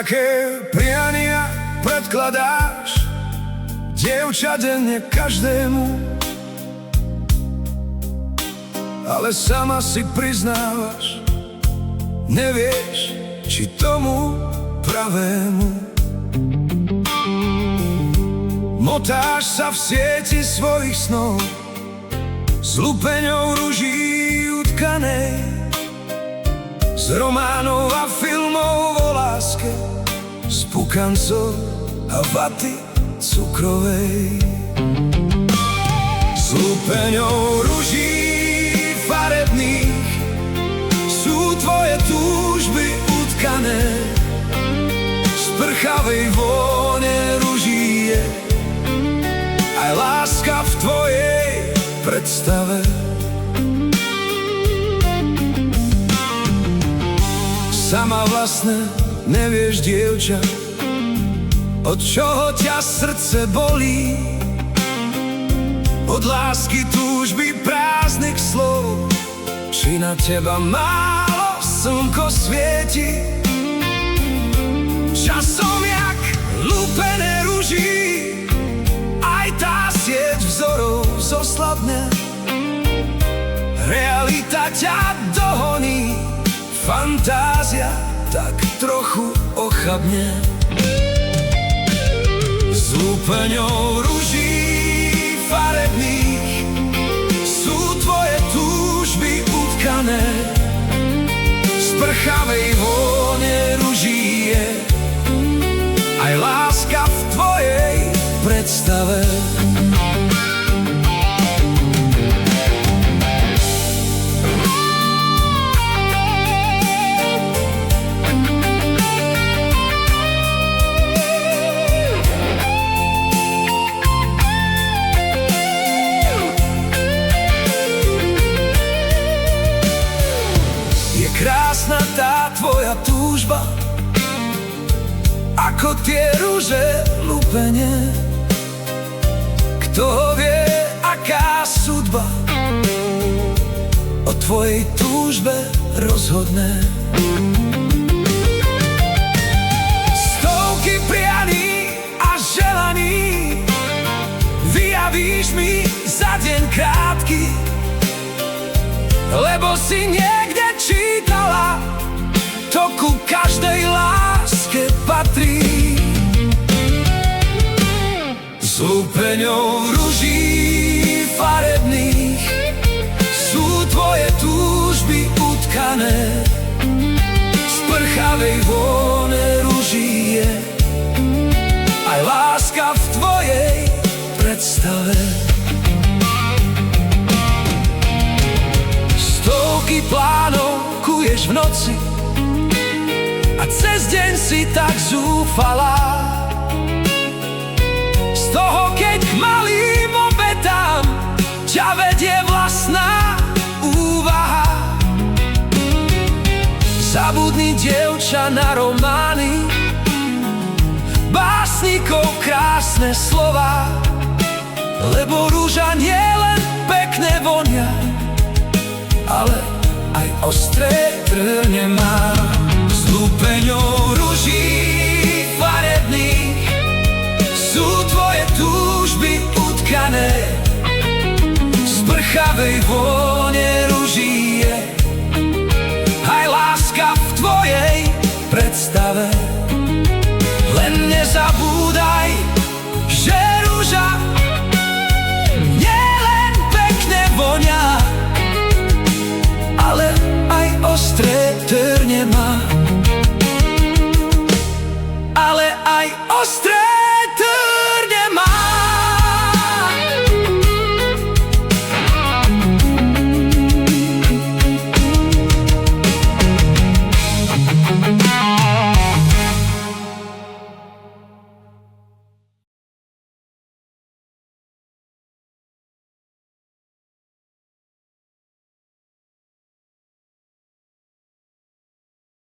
Aké priania predkladáš, dievča, denne každému, ale sama si priznávaš, nevieš, či tomu pravému. Motáš sa v sieti svojich snov, s lupeňou ruží utkanej, z románov a filmov o láske, z pukancov a vaty cukrovej. S lupeňou ruží farebných sú tvoje túžby utkané, z prchavej vône ruží je aj láska v tvojej predstave. Sama vlastne nevieš, dievča, od čoho ťa srdce bolí, od lásky, túžby, prázdnych slov, či na teba málo slnko svieti. Časom jak lupené ruží, aj tá sieť vzorov zoslabne, realita ťa dohoní, fantázia tak trochu ochabne. S lupeňou ruží farebných sú tvoje túžby utkané, z prchavej vône ruží je aj láska v tvojej predstave. Krásna tá tvoja túžba, ako tie ruže lupenie. Kto ho vie, aká súdba o tvojej túžbe rozhodne. Stovky prianí a želaní vyjavíš mi za deň krátky, lebo si niekde čítala, to ku každej láske patrí. S lupeňou ruží farebných sú tvoje túžby utkané, z prchavej vône ruží je aj láska v tvojej predstave. Stovky plánov kuješ v noci a cez deň si tak zúfalá, z toho, keď k malým obetám ťa vedie vlastná úvaha. Zabudni, dievča, na romány básnikov krásne slova, lebo rúža nie len pekné vonia, ale aj ostré trne má. S lupeňou ruží farebných sú tvoje túžby utkané, z prchavej vône ruží je aj láska v tvojej predstave. Len nezabúdaj